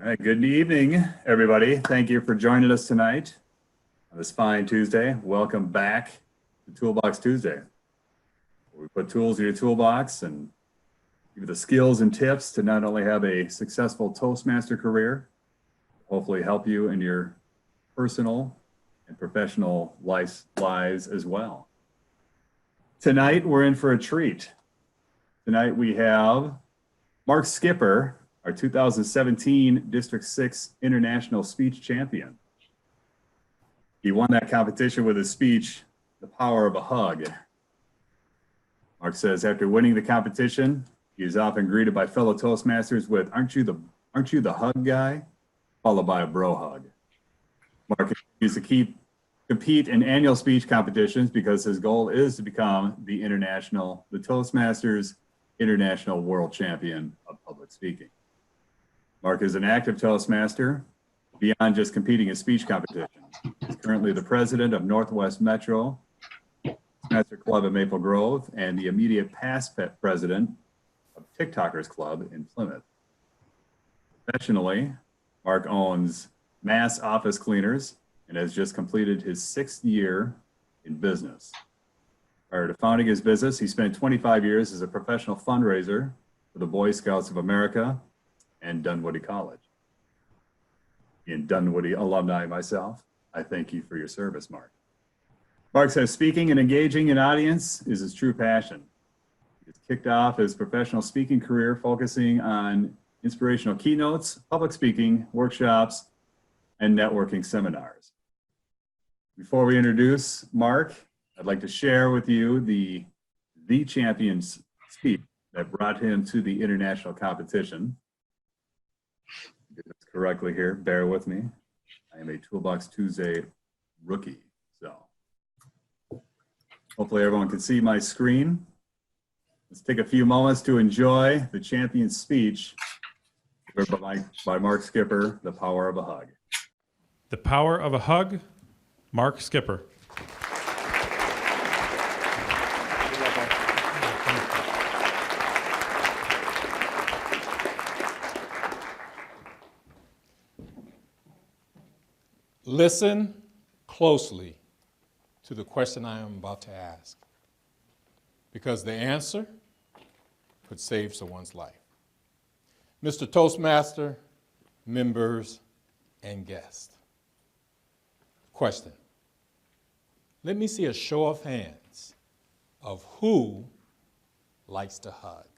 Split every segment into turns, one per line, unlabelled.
All right, good evening, everybody. Thank you for joining us tonight on this fine Tuesday. Welcome back to Toolbox Tuesday, where we put tools in your toolbox and give you the skills and tips to not only have a successful Toastmaster career, hopefully help you in your personal and professional lives as well. Tonight, we're in for a treat. Tonight, we have Mark Skipper, our 2017 District 6 International Speech Champion. He won that competition with his speech, The Power of a Hug. Mark says after winning the competition, he is often greeted by fellow Toastmasters with, aren't you the hug guy? Followed by a bro hug. Mark continues to compete in annual speech competitions because his goal is to become the Toastmasters International World Champion of Public Speaking. Mark is an active Toastmaster beyond just competing in speech competitions. He's currently the president of Northwest Metro Toastmaster Club in Maple Grove and the immediate past president of TikTokers Club in Plymouth. Professionally, Mark owns Mass Office Cleaners and has just completed his 6th year in business. Prior to founding his business, he spent 25 years as a professional fundraiser for the Boy Scouts of America and Dunwoody College. In Dunwoody alumni myself, I thank you for your service, Mark. Mark says speaking and engaging an audience is his true passion. He's kicked off his professional speaking career focusing on inspirational keynotes, public speaking, workshops, and networking seminars. Before we introduce Mark, I'd like to share with you the champion's speech that brought him to the international competition. Get this correctly here, bear with me. I am a Toolbox Tuesday rookie, so hopefully everyone can see my screen. Let's take a few moments to enjoy the champion's speech by Mark Skipper, The Power of a Hug.
The Power of a Hug, Mark Skipper. Listen closely to the question I am about to ask, because the answer could save someone's life. Mr. Toastmaster, members, and guests. Question. Let me see a show of hands of who likes to hug.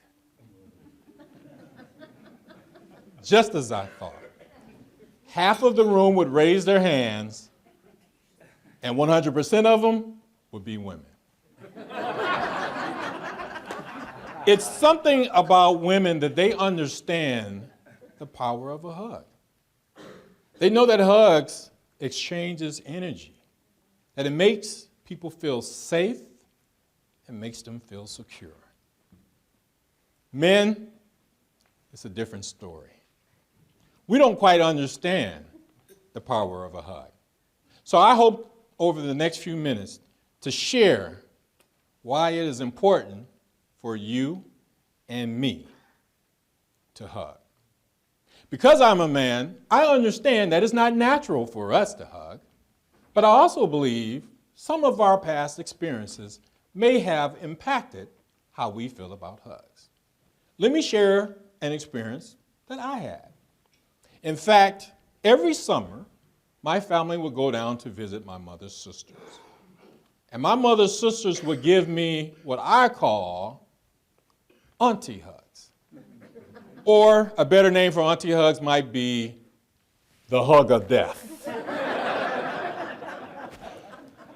Just as I thought. Half of the room would raise their hands, and 100% of them would be women. It's something about women that they understand the power of a hug. They know that hugs exchanges energy, that it makes people feel safe and makes them feel secure. Men, it's a different story. We don't quite understand the power of a hug. So I hope over the next few minutes to share why it is important for you and me to hug. Because I'm a man, I understand that it's not natural for us to hug, but I also believe some of our past experiences may have impacted how we feel about hugs. Let me share an experience that I had. In fact, every summer, my family would go down to visit my mother's sisters. And my mother's sisters would give me what I call auntie hugs. Or a better name for auntie hugs might be the hug of death.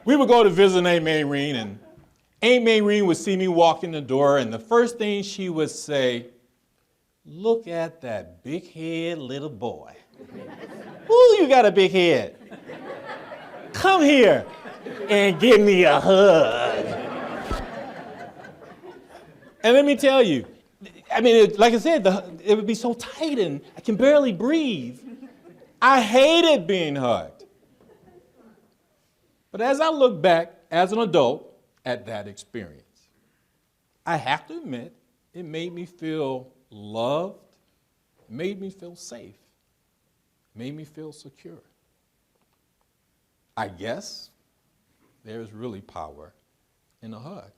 We would go to visit Aunt Mayreen, and Aunt Mayreen would see me walk in the door, and the first thing she would say, "Look at that big head little boy. Ooh, you got a big head. Come here and give me a hug." And let me tell you, like I said, it would be so tight and I can barely breathe. I hated being hugged. But as I look back as an adult at that experience, I have to admit, it made me feel loved, it made me feel safe. made me feel secure. I guess there's really power in a hug.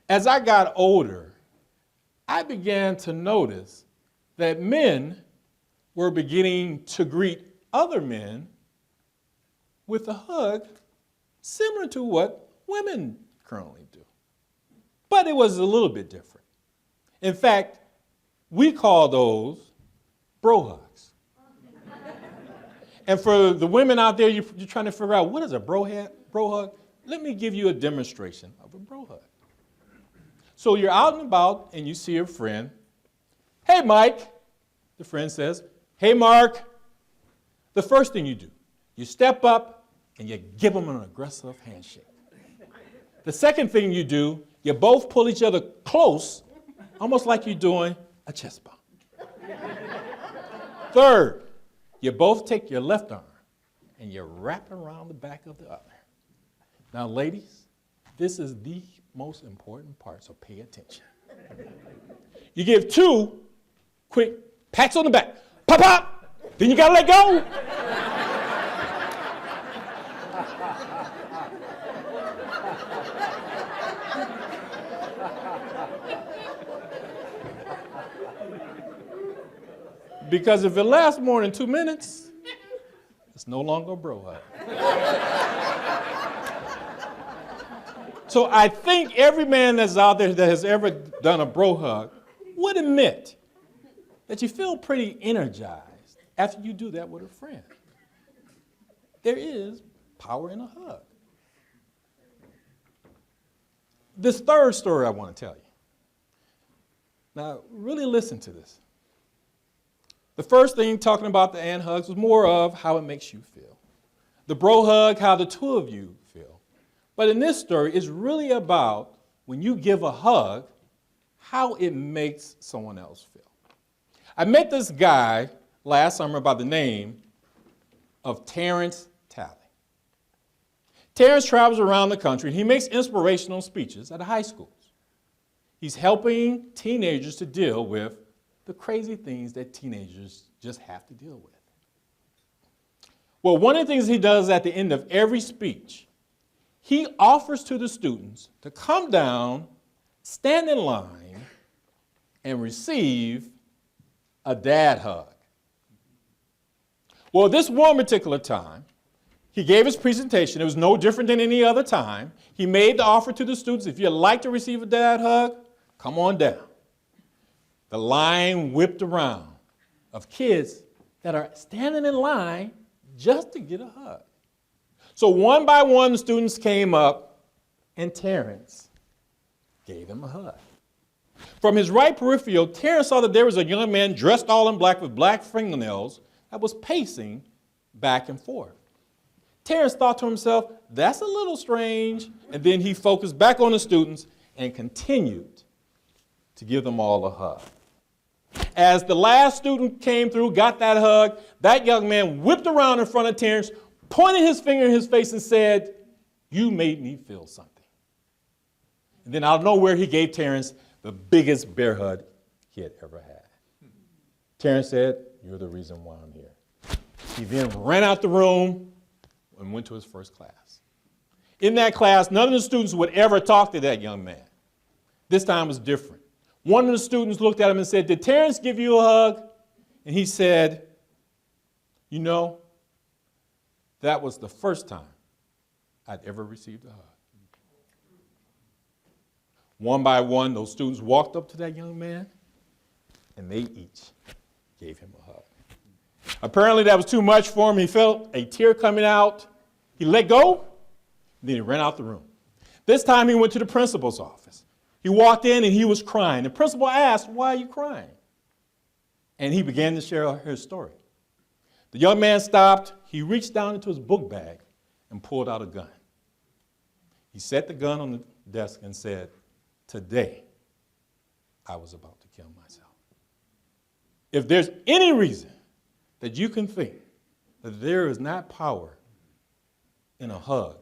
As I got older, I began to notice that men were beginning to greet other men with a hug similar to what women currently do. But it was a little bit different. In fact, we call those bro hugs. And for the women out there, you're trying to figure out what is a bro hug? Let me give you a demonstration of a bro hug. So you're out and about and you see a friend. Hey, Mike. The friend says, hey, Mark. The first thing you do, you step up and you give them an aggressive handshake. The second thing you do, you both pull each other close, almost like you're doing a chest bump. Third, you both take your left arm and you wrap it around the back of the other. Now, ladies, this is the most important part, so pay attention. You give 2 quick pats on the back. Pop, pop. Then you got to let go. Because if it lasts more than 2 minutes, it's no longer a bro hug. So I think every man that's out there that has ever done a bro hug would admit that you feel pretty energized after you do that with a friend. There is power in a hug. This third story I want to tell you. Now, really listen to this. The first thing talking about the hand hugs was more of how it makes you feel. The bro hug, how the two of you feel. But in this story, it's really about when you give a hug, how it makes someone else feel. I met this guy last summer by the name of Terrence Talley. Terrence travels around the country and he makes inspirational speeches at high schools. He's helping teenagers to deal with the crazy things that teenagers just have to deal with. Well, one of the things he does at the end of every speech, he offers to the students to come down, stand in line, and receive a dad hug. Well, this one particular time, he gave his presentation. It was no different than any other time. He made the offer to the students, if you'd like to receive a dad hug, come on down. The line whipped around of kids that are standing in line just to get a hug. So one by one, the students came up, and Terrence gave them a hug. From his right peripheral, Terrence saw that there was a young man dressed all in black with black fingernails that was pacing back and forth. Terrence thought to himself, that's a little strange, and then he focused back on the students and continued to give them all a hug. As the last student came through, got that hug, that young man whipped around in front of Terrence, pointed his finger in his face and said, you made me feel something. And then out of nowhere, he gave Terrence the biggest bear hug he had ever had. Terrence said, you're the reason why I'm here. He then ran out the room and went to his first class. In that class, none of the students would ever talk to that young man. This time was different. One of the students looked at him and said, did Terrence give you a hug? And he said, you know, that was the first time I'd ever received a hug. One by one, those students walked up to that young man, and they each gave him a hug. Apparently, that was too much for him. He felt a tear coming out. He let go, then he ran out the room. This time, he went to the principal's office. He walked in, and he was crying. The principal asked, why are you crying? And he began to share his story. The young man stopped. He reached down into his book bag and pulled out a gun. He set the gun on the desk and said, today, I was about to kill myself. If there's any reason that you can think that there is not power in a hug,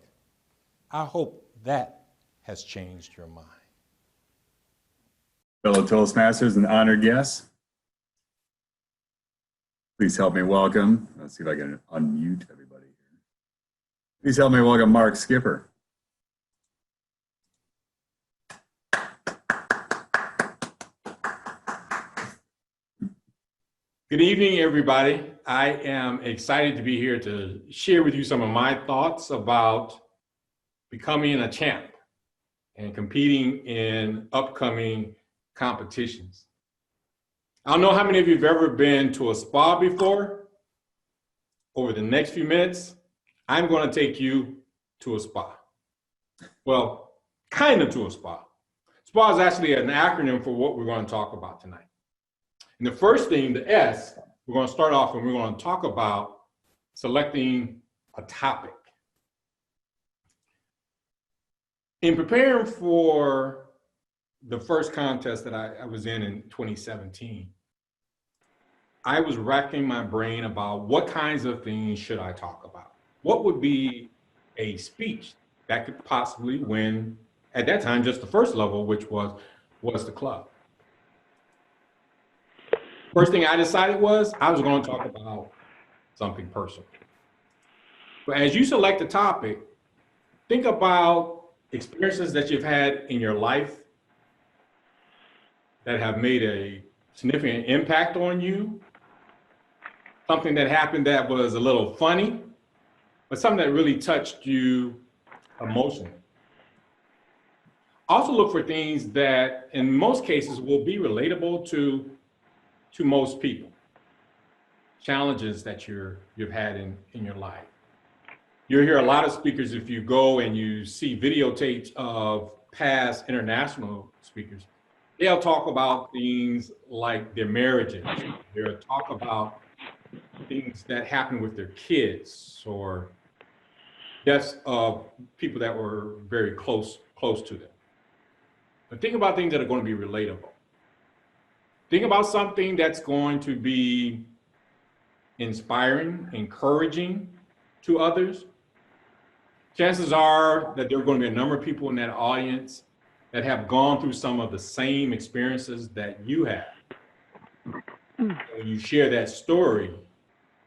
I hope that has changed your mind.
Fellow Toastmasters and honored guests, Please help me welcome. Let's see if I can unmute everybody here. Please help me welcome Mark Skipper.
Good evening, everybody. I am excited to be here to share with you some of my thoughts about becoming a champ and competing in upcoming competitions. I don't know how many of you have ever been to a spa before. Over the next few minutes, I'm going to take you to a spa. Well, kind of to a spa. SPA is actually an acronym for what we're going to talk about tonight. And the first thing, the S, we're going to start off and we're going to talk about selecting a topic. In preparing for the first contest that I was in 2017, I was racking my brain about what kinds of things should I talk about? What would be a speech that could possibly win, at that time, just the first level, which was the club. First thing I decided was I was going to talk about something personal. But as you select a topic, think about experiences that you've had in your life that have made a significant impact on you, something that happened that was a little funny, but something that really touched you emotionally. Also look for things that in most cases will be relatable to most people. Challenges that you've had in your life. You'll hear a lot of speakers, if you go and you see videotapes of past international speakers, they'll talk about things like their marriages. They'll talk about things that happened with their kids or deaths of people that were very close to them. But think about things that are going to be relatable. Think about something that's going to be inspiring, encouraging to others. Chances are that there are going to be a number of people in that audience that have gone through some of the same experiences that you have. When you share that story,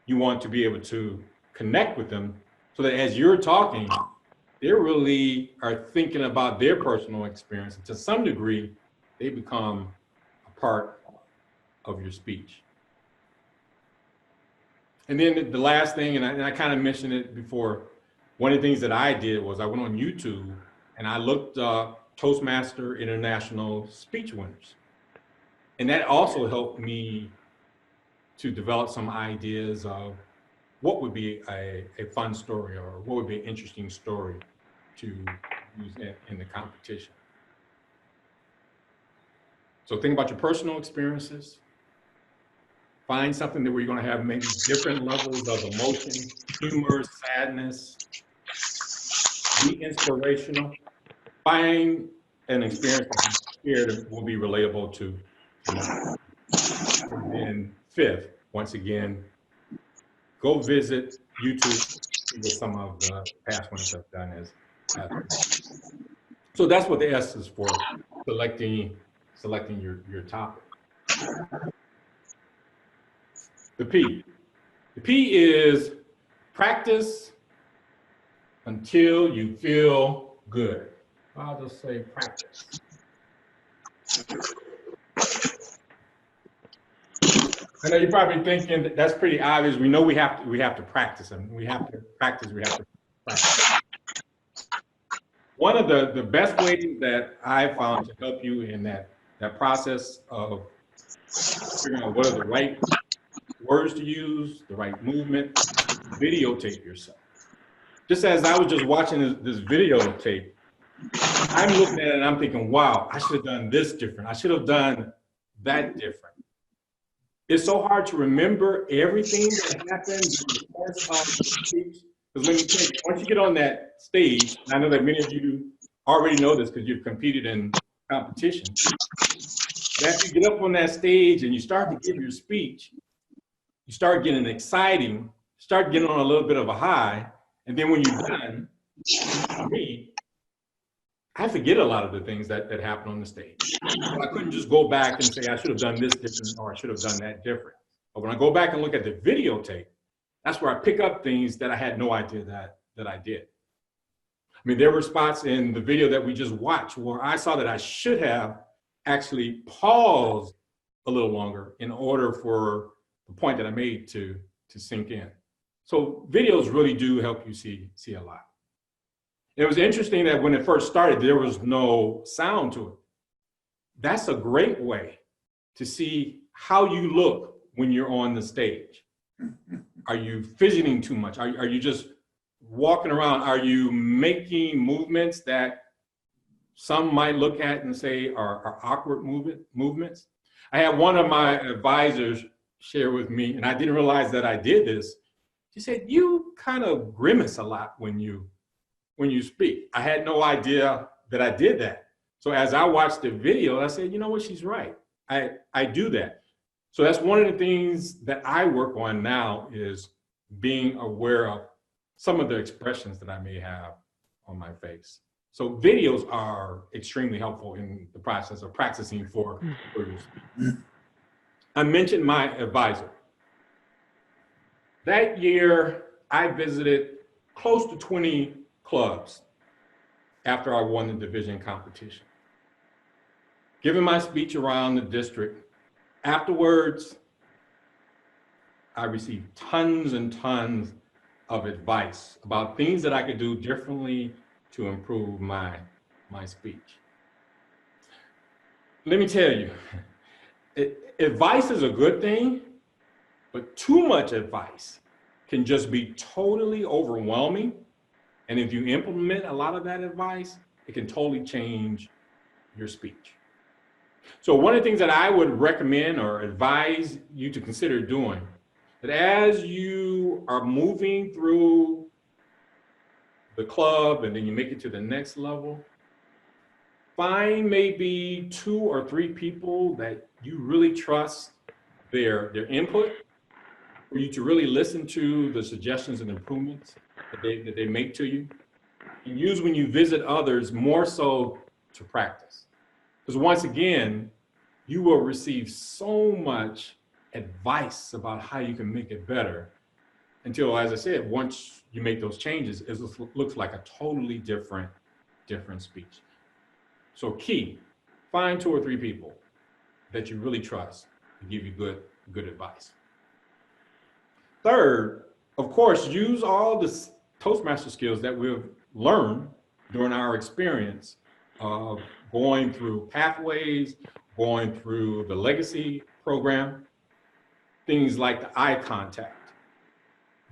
you want to be able to connect with them so that as you're talking, they really are thinking about their personal experience. And to some degree, they become a part of your speech. And then the last thing, and I kind of mentioned it before, one of the things that I did was I went on YouTube and I looked up Toastmaster International speech winners. And that also helped me to develop some ideas of what would be a fun story or what would be an interesting story to use in the competition. So think about your personal experiences. Find something that we're going to have maybe different levels of emotion, humor, sadness. Be inspirational. Find an experience that will be relatable to. And then fifth, once again, go visit YouTube, see what some of the past ones have done as well. So that's what the S is for, selecting your topic. The P. The P is practice until you feel good. I'll just say practice. I know you're probably thinking that's pretty obvious. We know we have to practice, and we have to practice. One of the best ways that I found to help you in that process of figuring out what are the right words to use, the right movement, videotape yourself. Just as I was just watching this videotape, I'm looking at it and I'm thinking, wow, I should have done this different. I should have done that different. It's so hard to remember everything that happened during the course of the speech. Because let me tell you, once you get on that stage, and I know that many of you already know this because you've competed in competitions. After you get up on that stage and you start to give your speech, you start getting exciting, start getting on a little bit of a high, and then when you're done, for me, I forget a lot of the things that happened on the stage. So I couldn't just go back and say I should have done this different or I should have done that different. But when I go back and look at the videotape, that's where I pick up things that I had no idea that I did. I mean, there were spots in the video that we just watched where I saw that I should have actually paused a little longer in order for the point that I made to sink in. So videos really do help you see a lot. It was interesting that when it first started, there was no sound to it. That's a great way to see how you look when you're on the stage. Are you fidgeting too much? Are you just walking around? Are you making movements that some might look at and say are awkward movements? I had one of my advisors share with me, and I didn't realize that I did this. She said, "You kind of grimace a lot when you speak." I had no idea that I did that. So as I watched the video, I said, you know what, she's right. I do that. So that's one of the things that I work on now, is being aware of some of the expressions that I may have on my face. So videos are extremely helpful in the process of practicing for your speech. I mentioned my advisor. That year, I visited close to 20 clubs after I won the division competition. Giving my speech around the district, afterwards, I received tons and tons of advice about things that I could do differently to improve my speech. Let me tell you, advice is a good thing, but too much advice can just be totally overwhelming. And if you implement a lot of that advice, it can totally change your speech. So one of the things that I would recommend or advise you to consider doing, that as you are moving through the club and then you make it to the next level, find maybe 2 or 3 people that you really trust their input, for you to really listen to the suggestions and improvements that they make to you, and use when you visit others more so to practice. Because once again, you will receive so much advice about how you can make it better until, as I said, once you make those changes, it looks like a totally different speech. So key, find 2 or 3 people that you really trust to give you good advice. Third, of course, use all the Toastmaster skills that we've learned during our experience of going through pathways, going through the legacy program, things like the eye contact,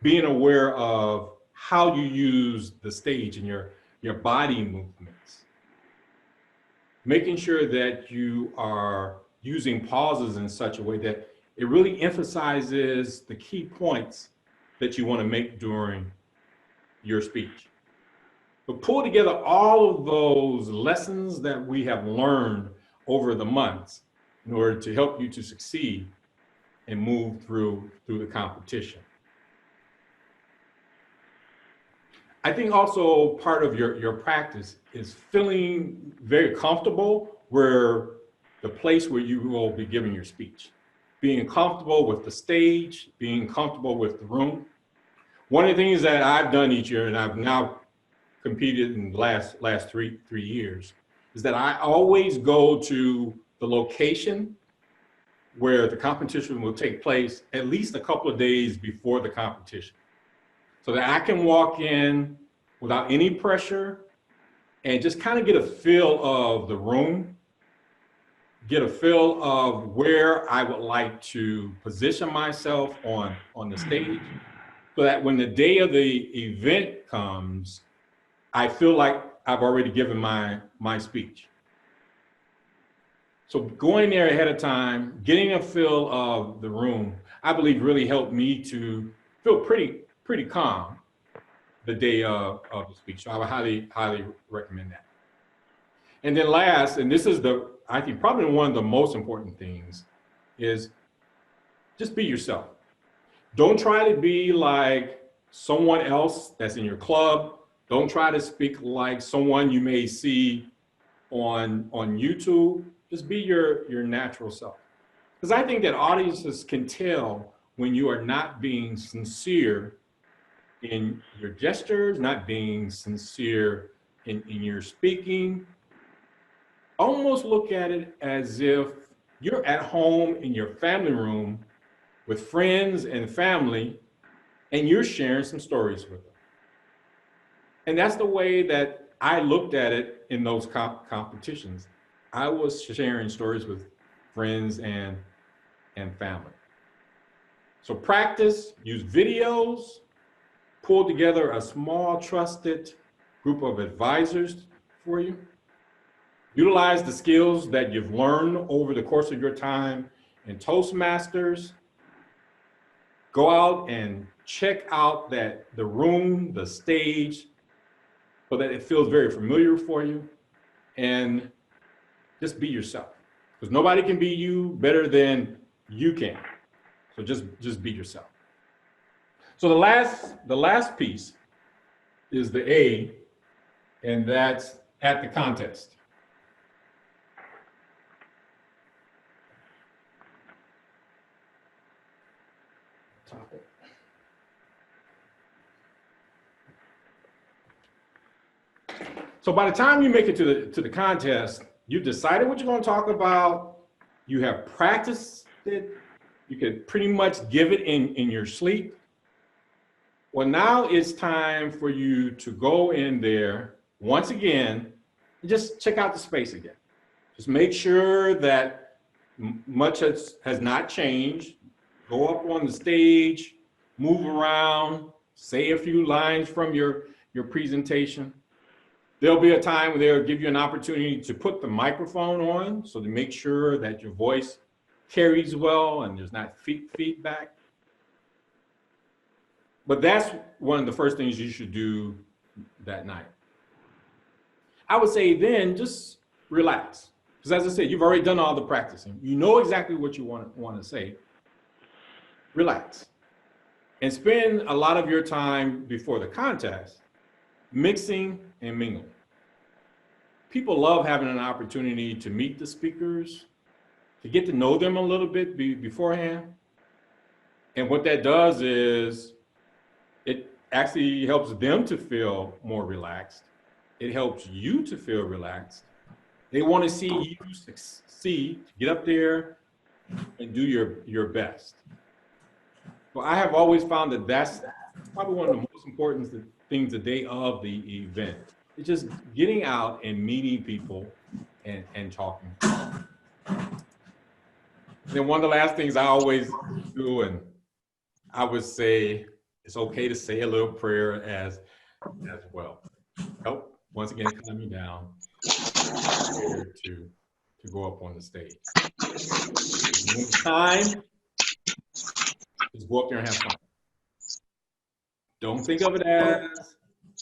being aware of how you use the stage and your body movements, making sure that you are using pauses in such a way that it really emphasizes the key points that you want to make during your speech. But pull together all of those lessons that we have learned over the months in order to help you to succeed and move through the competition. I think also part of your practice is feeling very comfortable where the place where you will be giving your speech. Being comfortable with the stage, being comfortable with the room. One of the things that I've done each year, and I've now competed in the last three years, is that I always go to the location where the competition will take place at least a couple of days before the competition, so that I can walk in without any pressure and just kind of get a feel of the room, get a feel of where I would like to position myself on the stage, so that when the day of the event comes, I feel like I've already given my speech. So going there ahead of time, getting a feel of the room, I believe really helped me to feel pretty calm the day of the speech. So I would highly recommend that. And then last, and this is I think probably one of the most important things, is just be yourself. Don't try to be like someone else that's in your club. Don't try to speak like someone you may see on YouTube. Just be your natural self. Because I think that audiences can tell when you are not being sincere in your gestures, not being sincere in your speaking. Almost look at it as if you're at home in your family room with friends and family, and you're sharing some stories with them. And that's the way that I looked at it in those competitions. I was sharing stories with friends and family. So practice, use videos, pull together a small trusted group of advisors for you. Utilize the skills that you've learned over the course of your time in Toastmasters. Go out and check out the room, the stage, so that it feels very familiar for you. And just be yourself. Because nobody can be you better than you can. So just be yourself. So the last piece is the A, and that's at the contest. Topic. So by the time you make it to the contest, you've decided what you're going to talk about. You have practiced it. You can pretty much give it in your sleep. Well, now it's time for you to go in there once again and just check out the space again. Just make sure that much has not changed. Go up on the stage, move around, say a few lines from your presentation. There'll be a time where they'll give you an opportunity to put the microphone on, so to make sure that your voice carries well and there's not feedback. But that's one of the first things you should do that night. I would say then just relax. Because as I said, you've already done all the practicing. You know exactly what you want to say. Relax. And spend a lot of your time before the contest mixing and mingling. People love having an opportunity to meet the speakers, to get to know them a little bit beforehand. And what that does is it actually helps them to feel more relaxed. It helps you to feel relaxed. They want to see you succeed, get up there and do your best. Well, I have always found that that's probably one of the most important things the day of the event. It's just getting out and meeting people and talking. Then one of the last things I always do, and I would say it's okay to say a little prayer as well. Help, once again, calm you down to go up on the stage. When it's time, just go up there and have fun. Don't think of it as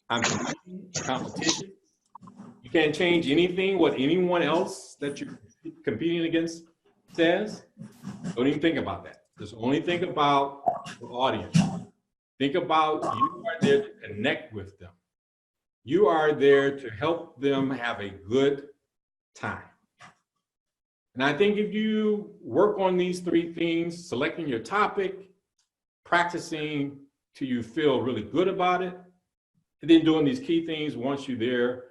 I'm competing, a competition. You can't change anything what anyone else that you're competing against says. Don't even think about that. Just only think about the audience. Think about you are there to connect with them. You are there to help them have a good time. And I think if you work on these three things, selecting your topic, practicing till you feel really good about it, and then doing these key things once you're there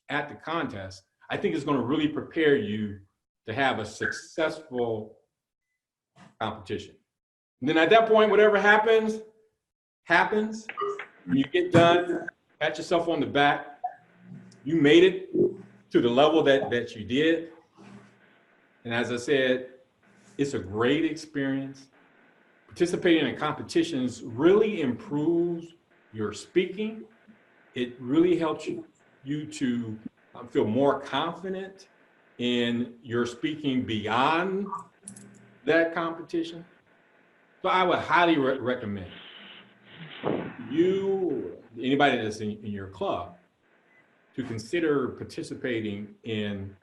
at the contest, I think it's going to really prepare you to have a successful competition. And then at that point, whatever happens. When you get done, pat yourself on the back. You made it to the level that you did. And as I said, it's a great experience. Participating in competitions really improves your speaking. It really helps you to feel more confident in your speaking beyond that competition. So I would highly recommend you, anybody that's in your club, to consider participating in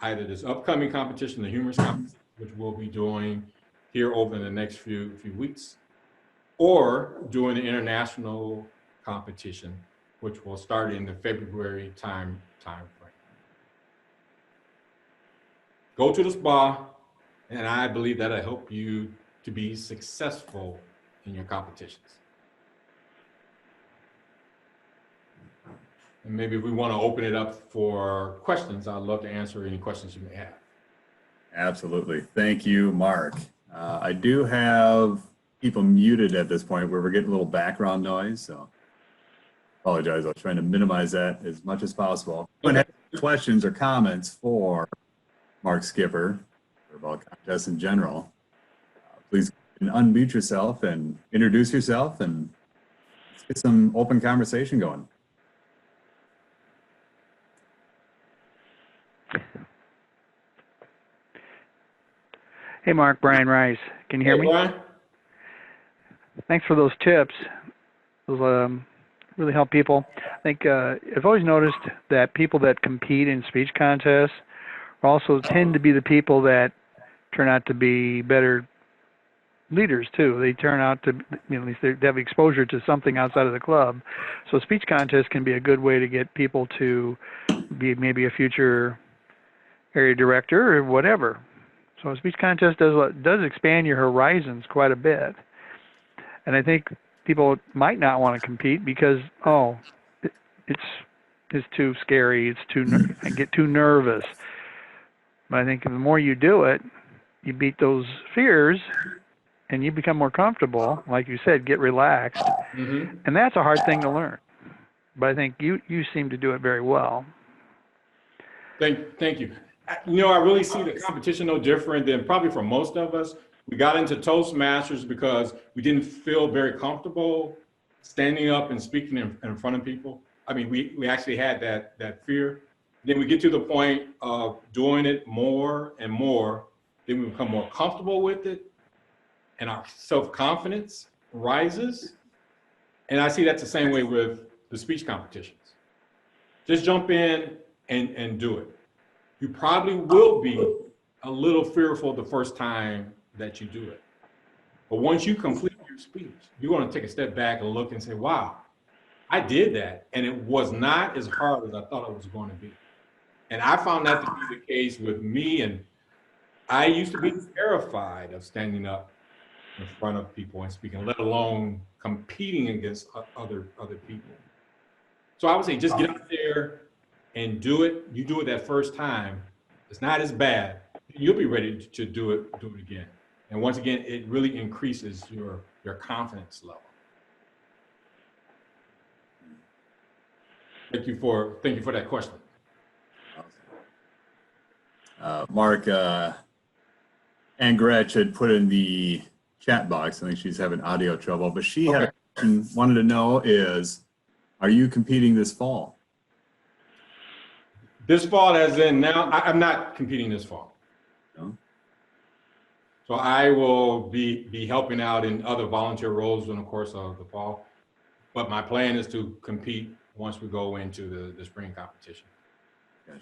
either this upcoming competition, the humorous competition, which we'll be doing here over the next few weeks, or doing the international competition, which will start in the February time frame. Go to the spa, And I believe that'll help you to be successful in your competitions. And maybe if we want to open it up for questions, I'd love to answer any questions you may have.
Absolutely. Thank you, Mark. I do have people muted at this point where we're getting a little background noise, so apologize. I was trying to minimize that as much as possible. If you have questions or comments for Mark Skipper or about contests in general, please unmute yourself and introduce yourself, and let's get some open conversation going.
Hey, Mark, Brian Rice. Can you hear me?
Brian?
Thanks for those tips. Those really help people. I think I've always noticed that people that compete in speech contests also tend to be the people that turn out to be better leaders too. They turn out to, at least they have exposure to something outside of the club. So speech contests can be a good way to get people to be maybe a future area director or whatever. So a speech contest does expand your horizons quite a bit. And I think people might not want to compete because, it's too scary. I get too nervous. But I think the more you do it, you beat those fears and you become more comfortable. Like you said, get relaxed.
Mm-hmm.
And that's a hard thing to learn. But I think you seem to do it very well.
Thank you. I really see the competition no different than probably for most of us. We got into Toastmasters because we didn't feel very comfortable standing up and speaking in front of people. I mean, we actually had that fear. Then we get to the point of doing it more and more. Then we become more comfortable with it, and our self-confidence rises. And I see that's the same way with the speech competitions. Just jump in and do it. You probably will be a little fearful the first time that you do it. But once you complete your speech, you're going to take a step back and look and say, wow, I did that. And it was not as hard as I thought it was going to be. And I found that to be the case with me. And I used to be terrified of standing up in front of people and speaking, let alone competing against other people. So I would say just get out there and do it. You do it that first time, it's not as bad. You'll be ready to do it again. And once again, it really increases your confidence level. Thank you for that question.
Mark, Ann Gretch had put in the chat box, I think she's having audio trouble, but she had a question, wanted to know is, are you competing this fall?
This fall, as in now, I'm not competing this fall.
No?
So I will be helping out in other volunteer roles during the course of the fall. But my plan is to compete once we go into the spring competition.
Gotcha.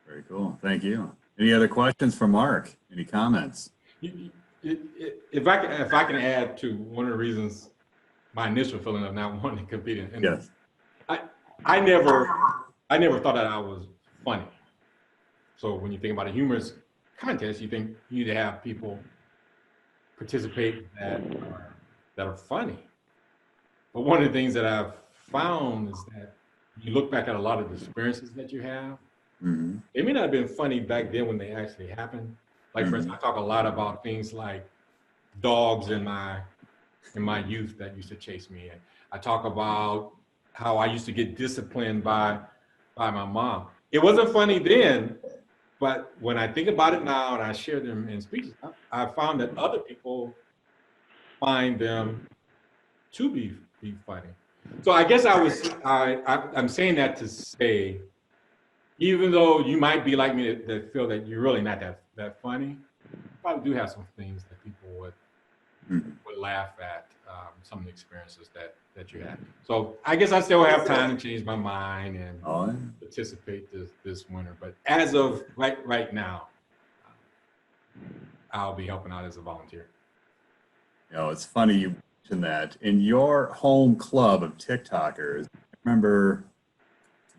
Very cool. Thank you. Any other questions for Mark? Any comments?
If I can add to one of the reasons my initial feeling of not wanting to compete in,
Yes.
I never thought that I was funny. So when you think about a humorous contest, you think you need to have people participate that are funny. But one of the things that I've found is that you look back at a lot of the experiences that you have.
Mm-hmm.
They may not have been funny back then when they actually happened. Like, for instance, I talk a lot about things like dogs in my youth that used to chase me. And I talk about how I used to get disciplined by my mom. It wasn't funny then, but when I think about it now and I share them in speeches, I found that other people find them to be funny. So I guess I'm saying that to say, even though you might be like me that feel that you're really not that funny, you probably do have some things that people would laugh at, some of the experiences that you had. So I guess I still have time to change my mind and participate this winter. But as of right now, I'll be helping out as a volunteer.
You know, it's funny you mentioned that. In your home club of TikTokers, I remember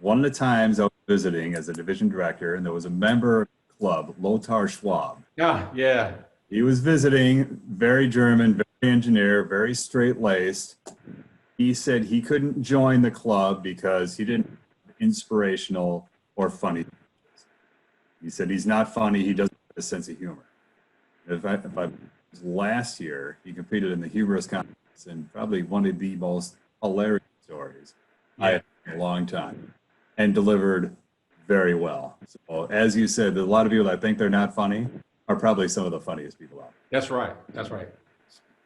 one of the times I was visiting as a division director, and there was a member of the Club, Lothar Schwab.
Yeah, yeah.
He was visiting, very German, very engineer, very straight-laced. He said he couldn't join the club because he didn't have inspirational or funny. He said he's not funny. He doesn't have a sense of humor. Last year, he competed in the humorous contest and probably one of the most hilarious stories I had in a long time, and delivered very well. So as you said, a lot of people that think they're not funny are probably some of the funniest people out there.
That's right. That's right.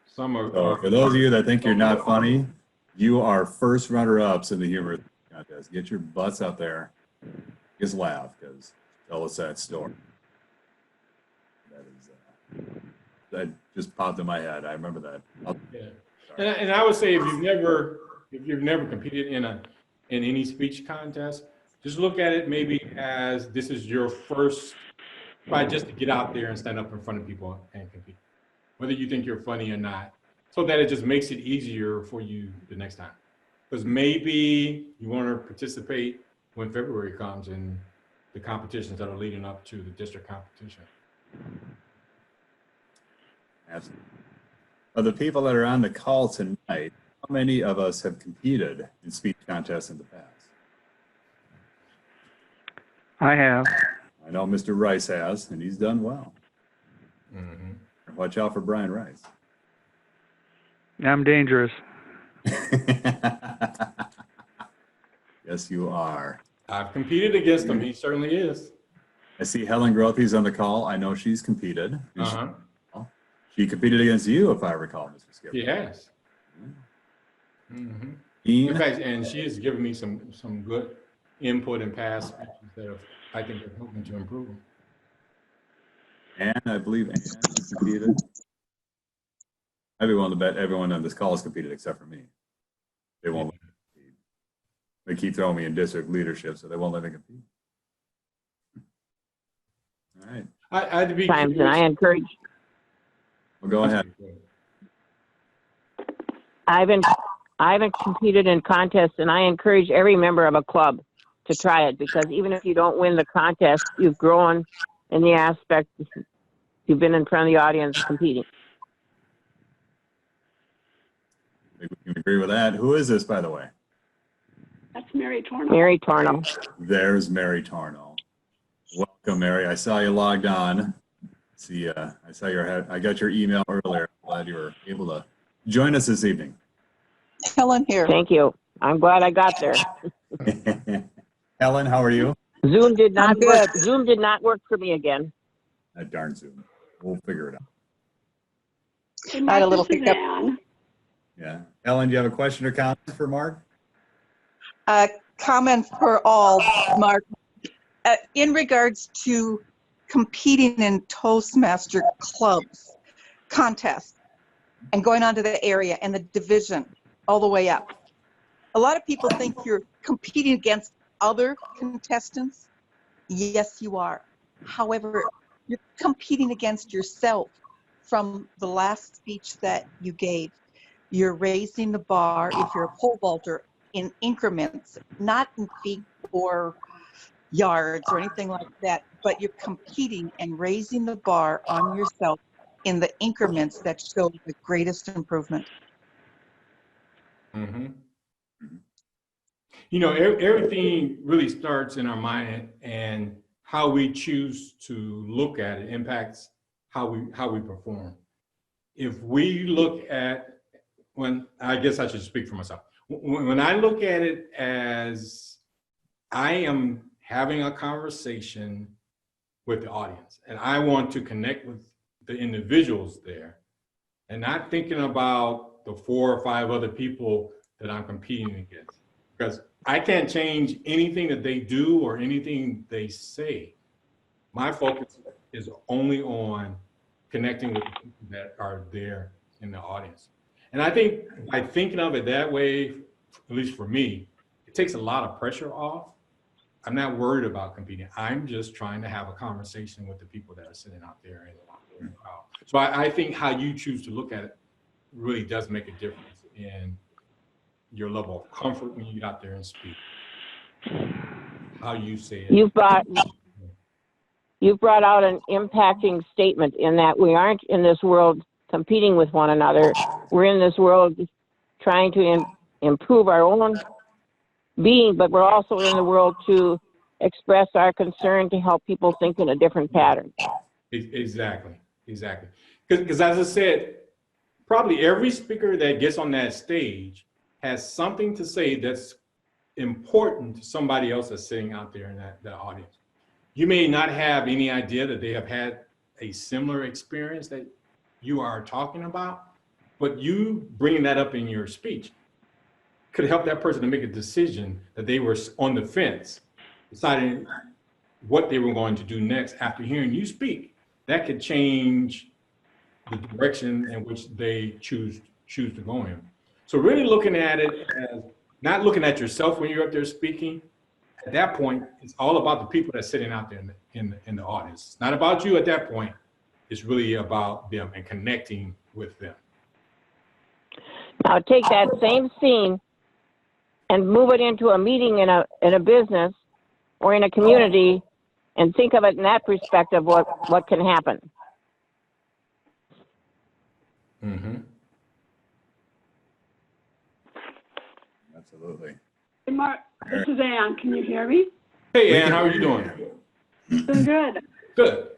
Some are.
So for those of you that think you're not funny, you are first runner-ups in the humor contest. Get your butts out there. Just laugh, because tell us that story. That just popped in my head. I remember that.
Yeah. And I would say if you've never competed in any speech contest, just look at it maybe as this is your first try just to get out there and stand up in front of people and compete, whether you think you're funny or not, so that it just makes it easier for you the next time. Because maybe you want to participate when February comes in the competitions that are leading up to the district competition.
Absolutely. Of the people that are on the call tonight, how many of us have competed in speech contests in the past?
I have.
I know Mr. Rice has, and he's done well.
Mm-hmm.
Watch out for Brian Rice.
I'm dangerous.
Yes, you are.
I've competed against him. He certainly is.
I see Helen Grothy's on the call. I know she's competed.
Uh-huh.
She competed against you, if I recall, Mr. Skip.
Yes. Mm-hmm.
Ian?
In fact, and she has given me some good input and past speeches that I think have helped me to improve them.
And I believe Ann has competed. Everyone on this call has competed except for me. They won't let me compete. They keep throwing me in district leadership, so they won't let me compete. All right.
I'd be
times, and I encourage.
Well, go ahead.
I haven't competed in contests, and I encourage every member of a club to try it, because even if you don't win the contest, you've grown in the aspect you've been in front of the audience competing.
I think we can agree with that. Who is this, by the way?
That's Mary Torno.
Mary Torno.
There's Mary Torno. Welcome, Mary. I saw you logged on. See, I saw I got your email earlier. Glad you were able to join us this evening.
Helen here.
Thank you. I'm glad I got there.
Helen, how are you?
Zoom did not work. Zoom did not work for me again.
That darn Zoom. We'll figure it out.
I had a little hiccup.
Yeah. Helen, do you have a question or comment for Mark?
Comment for all, Mark. In regards to competing in Toastmaster clubs, contests, and going on to the area and the division all the way up. A lot of people think you're competing against other contestants. Yes, you are. However, you're competing against yourself from the last speech that you gave. You're raising the bar, if you're a pole vaulter, in increments, not in feet or yards or anything like that, but you're competing and raising the bar on yourself in the increments that show the greatest improvement.
Mm-hmm. You know, everything really starts in our mind, and how we choose to look at it impacts how we perform. If we look at, I guess I should speak for myself. When I look at it as I am having a conversation with the audience, and I want to connect with the individuals there, and not thinking about the 4 or 5 other people that I'm competing against, because I can't change anything that they do or anything they say. My focus is only on connecting with the people that are there in the audience. And I think by thinking of it that way, at least for me, it takes a lot of pressure off. I'm not worried about competing. I'm just trying to have a conversation with the people that are sitting out there in the crowd. So I think how you choose to look at it really does make a difference in your level of comfort when you get out there and speak. How you say it.
You've brought you've brought out an impacting statement in that we aren't in this world competing with one another. We're in this world trying to improve our own being, but we're also in the world to express our concern to help people think in a different pattern.
Exactly. Because as I said, probably every speaker that gets on that stage has something to say that's important to somebody else that's sitting out there in that audience. You may not have any idea that they have had a similar experience that you are talking about, but you bringing that up in your speech could help that person to make a decision that they were on the fence, deciding what they were going to do next after hearing you speak. That could change the direction in which they choose to go in. So really looking at it as not looking at yourself when you're up there speaking. At that point, it's all about the people that's sitting out there in the audience. It's not about you at that point. It's really about them and connecting with them.
Now take that same scene and move it into a meeting in a business or in a community, and think of it in that perspective, what can happen.
Mm-hmm.
Absolutely.
Hey, Mark, this is Ann. Can you hear me?
Hey, Ann, how are you doing?
Doing good.
Good.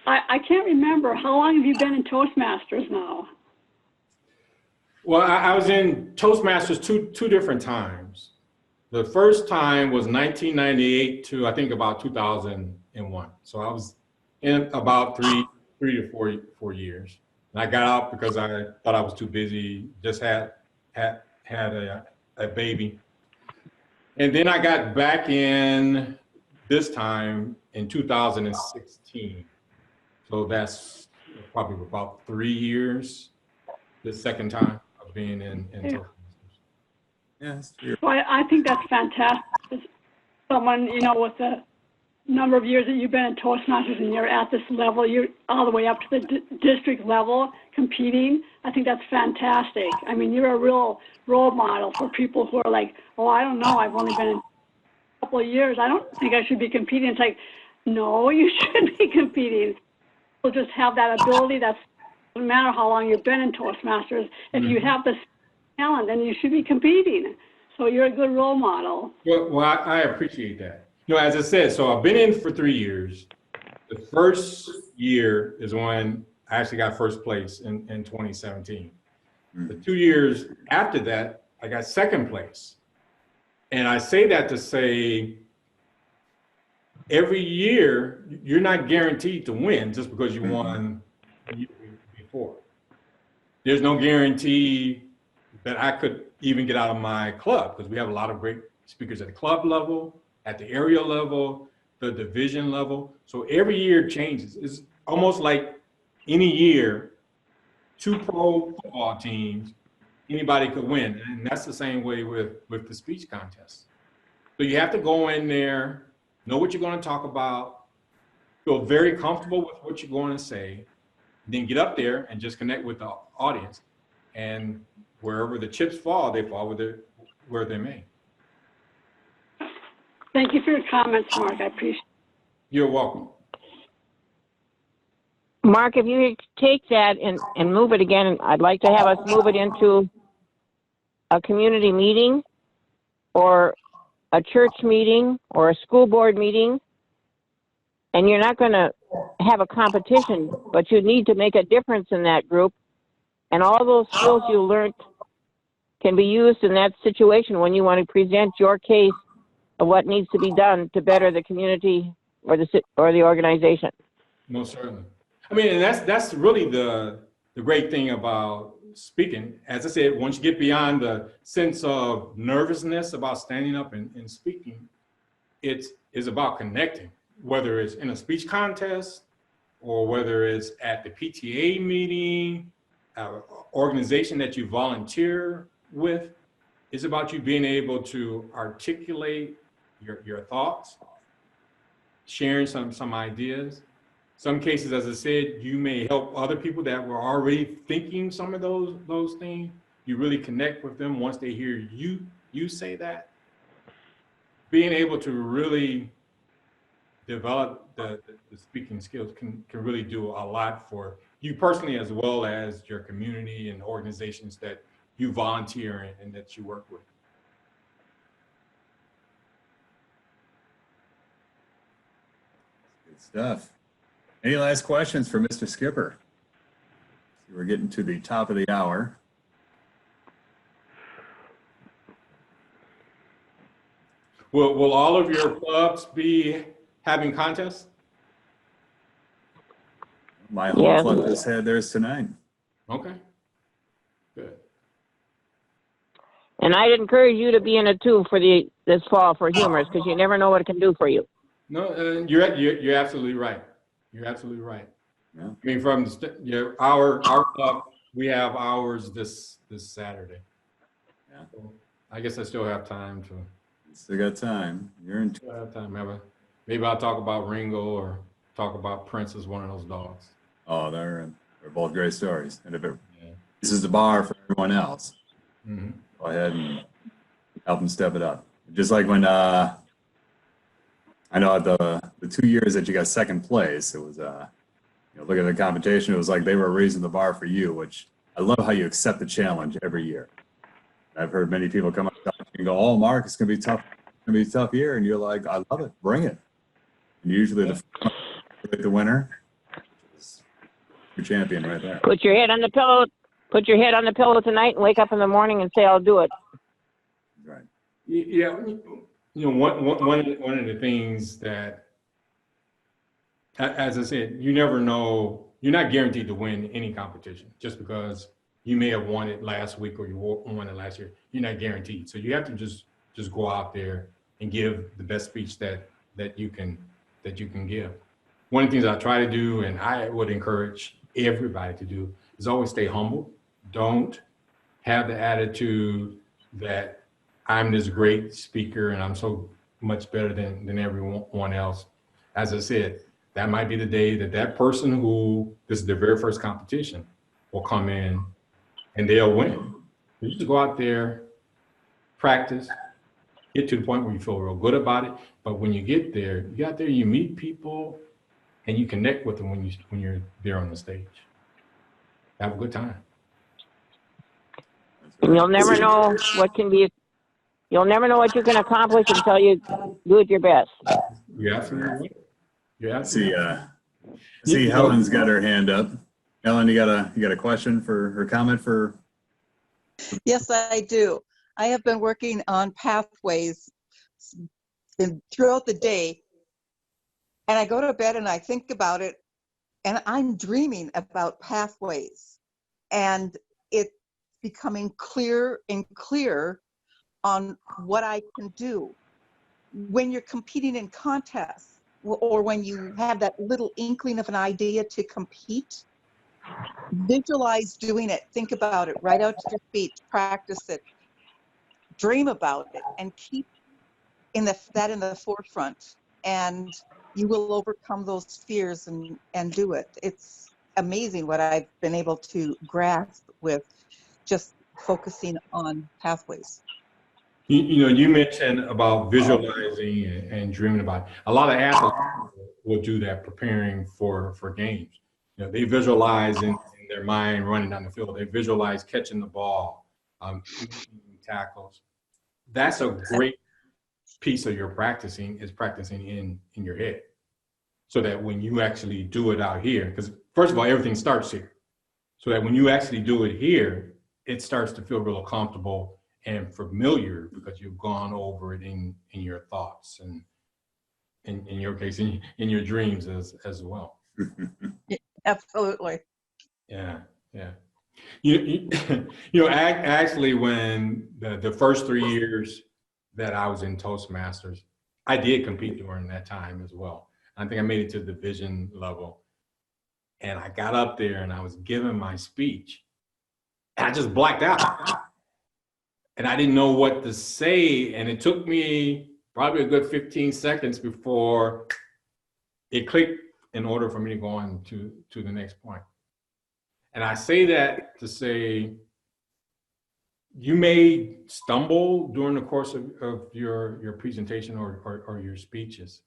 I can't remember. How long have you been in Toastmasters now?
Well, I was in Toastmasters two different times. The first time was 1998 to I think about 2001. So I was in about three to four years. And I got out because I thought I was too busy. Just had a baby. And then I got back in this time in 2016. So that's probably about 3 years, the second time of being in Toastmasters.
Yes.
So I think that's fantastic. As someone, with the number of years that you've been in Toastmasters and you're at this level, you're all the way up to the district level competing. I think that's fantastic. I mean, you're a real role model for people who are like, oh, I don't know, I've only been in a couple of years. I don't think I should be competing. It's like, no, you should be competing. You'll just have that ability. Doesn't matter how long you've been in Toastmasters. If you have this talent, then you should be competing. So you're a good role model.
Well, I appreciate that. As I said, so I've been in for 3 years. The first year is when I actually got first place in 2017. The 2 years after that, I got second place. And I say that to say, every year, you're not guaranteed to win just because you won the year before. There's no guarantee that I could even get out of my club, because we have a lot of great speakers at the club level, at the area level, the division level. So every year changes. It's almost like any year, 2 pro football teams, anybody could win. And that's the same way with the speech contest. So you have to go in there, know what you're going to talk about, feel very comfortable with what you're going to say, then get up there and just connect with the audience. And wherever the chips fall, they fall where they may.
Thank you for your comments, Mark. I appreciate it.
You're welcome.
Mark, if you take that and move it again, I'd like to have us move it into a community meeting or a church meeting or a school board meeting. And you're not going to have a competition, but you need to make a difference in that group. And all those skills you learned can be used in that situation when you want to present your case of what needs to be done to better the community or the organization.
Most certainly. I mean, and that's really the great thing about speaking. As I said, once you get beyond the sense of nervousness about standing up and speaking, it is about connecting, whether it's in a speech contest or whether it's at the PTA meeting, organization that you volunteer with. It's about you being able to articulate your thoughts, sharing some ideas. Some cases, as I said, you may help other people that were already thinking some of those things. You really connect with them once they hear you say that. Being able to really develop the speaking skills can really do a lot for you personally, as well as your community and organizations that you volunteer in and that you work with.
Good stuff. Any last questions for Mr. Skipper? We're getting to the top of the hour.
Will all of your clubs be having contests?
My whole
Yes.
club just had theirs tonight.
Okay, good.
And I'd encourage you to be in it too for this fall for humors, because you never know what it can do for you.
No, you're absolutely right. You're absolutely right.
Yeah.
I mean, from our club, we have ours this Saturday.
Yeah.
So I guess I still have time to.
Still got time. You're in.
Still have time. Maybe I'll talk about Ringo or talk about Prince as one of those dogs.
Oh, they're both great stories. And if it
Yeah.
this is the bar for everyone else,
Mm-hmm.
go ahead and help them step it up. Just like when I know the 2 years that you got second place, it was look at the competition. It was like they were raising the bar for you, which I love how you accept the challenge every year. I've heard many people come up and go, "Oh, Mark, it's gonna be tough. It's gonna be a tough year," and you're like, "I love it. Bring it." And usually the winner is your champion right there.
Put your head on the pillow. Put your head on the pillow tonight and wake up in the morning and say, "I'll do it."
Right.
Yeah, one of the things that, as I said, you never know. You're not guaranteed to win any competition just because you may have won it last week or you won it last year. You're not guaranteed, so you have to just go out there and give the best speech that you can give. One of the things I try to do, and I would encourage everybody to do, is always stay humble. Don't have the attitude that I'm this great speaker and I'm so much better than everyone else. As I said, that might be the day that person who this is their very first competition will come in and they'll win. You just go out there, practice, get to the point where you feel real good about it. But when you get there, you meet people and you connect with them when you're there on the stage. Have a good time.
And you'll never know what can be. You'll never know what you can accomplish until you do it your best.
You're absolutely right. You're
See,
absolutely
see, Helen's got her hand up. Helen, you got a question for her comment for?
Yes, I do. I have been working on pathways throughout the day, and I go to bed and I think about it, and I'm dreaming about pathways, and it's becoming clearer and clearer on what I can do. When you're competing in contests, or when you have that little inkling of an idea to compete, visualize doing it, think about it, write out your speech, practice it, dream about it, and keep that in the forefront, and you will overcome those fears and do it. It's amazing what I've been able to grasp with just focusing on pathways.
You mentioned about visualizing and dreaming about it. A lot of athletes will do that preparing for games. They visualize in their mind running down the field. They visualize catching the ball, tackles. That's a great piece of your practicing in your head. So that when you actually do it out here, because first of all, everything starts here. So that when you actually do it here, it starts to feel real comfortable and familiar because you've gone over it in your thoughts and in your case, in your dreams as well.
Absolutely.
Yeah. Actually, when the first 3 years that I was in Toastmasters, I did compete during that time as well. I think I made it to the division level. And I got up there and I was giving my speech. And I just blacked out. And I didn't know what to say. And it took me probably a good 15 seconds before it clicked in order for me to go on to the next point. And I say that to say, you may stumble during the course of your presentation or your speeches,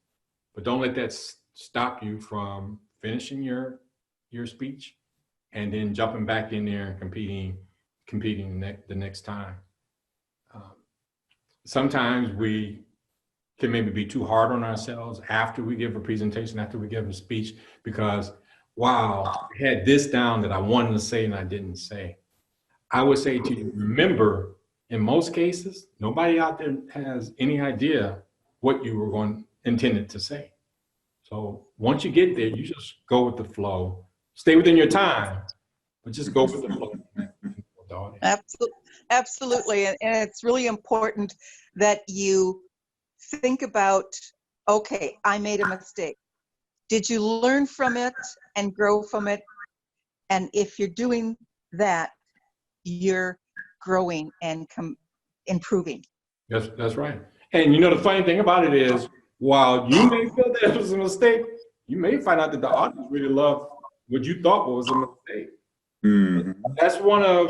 but don't let that stop you from finishing your speech and then jumping back in there and competing the next time. Sometimes we can maybe be too hard on ourselves after we give a presentation, after we give a speech, because wow, I had this down that I wanted to say and I didn't say. I would say to you, remember, in most cases, nobody out there has any idea what you were intended to say. So once you get there, you just go with the flow. Stay within your time, but just go with the flow.
Absolutely. And it's really important that you think about, okay, I made a mistake. Did you learn from it and grow from it? And if you're doing that, you're growing and improving.
That's right. And you know, the funny thing about it is, while you may feel that it was a mistake, you may find out that the audience really loved what you thought was a mistake.
Mhm.
That's one of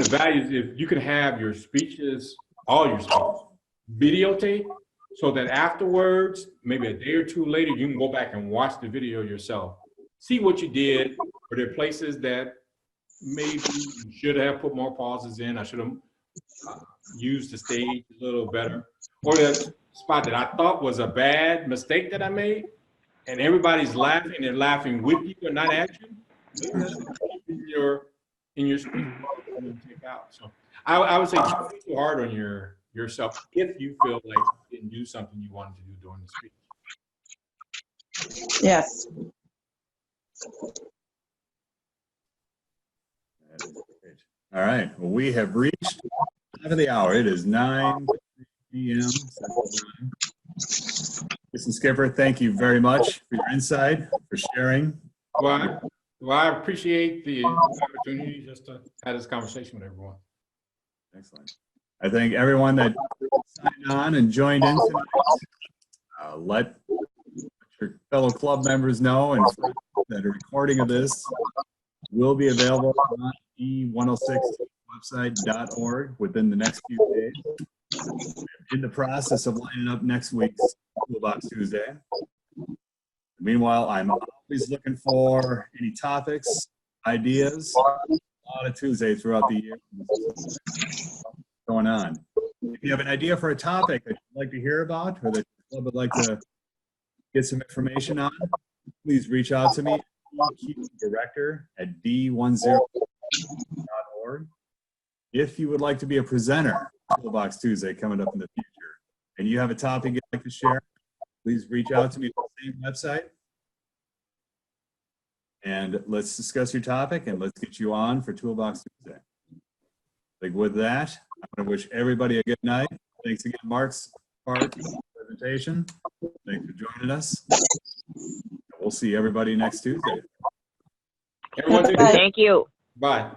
the values. If you can have your speeches, all your speeches, videotape, so that afterwards, maybe a day or two later, you can go back and watch the video yourself. See what you did. Were there places that maybe you should have put more pauses in? I should have used the stage a little better. Or that spot that I thought was a bad mistake that I made, and everybody's laughing, they're laughing with you and not at you. Maybe that's in your speech you take out. So I would say don't be too hard on yourself if you feel like you didn't do something you wanted to do during the speech.
Yes.
All right. Well, we have reached the top of the hour. It is 9 p.m. Central Time. Mr. Skipper, thank you very much for your insight, for sharing.
Well, I appreciate the opportunity just to have this conversation with everyone.
Excellent. I thank everyone that signed on and joined in tonight. Let your fellow club members know and that a recording of this will be available on e106website.org within the next few days. We're in the process of lining up next week's Toolbox Tuesday. Meanwhile, I'm always looking for any topics, ideas, a lot of Tuesday throughout the year going on. If you have an idea for a topic that you'd like to hear about or that the club would like to get some information on, please reach out to me, director@d10.org. If you would like to be a presenter at Toolbox Tuesday coming up in the future, and you have a topic you'd like to share, please reach out to me at the same website. And let's discuss your topic and let's get you on for Toolbox Tuesday. With that, I'm going to wish everybody a good night. Thanks again, Mark's presentation. Thanks for joining us. We'll see everybody next Tuesday.
Everyone,
Thank you.
bye.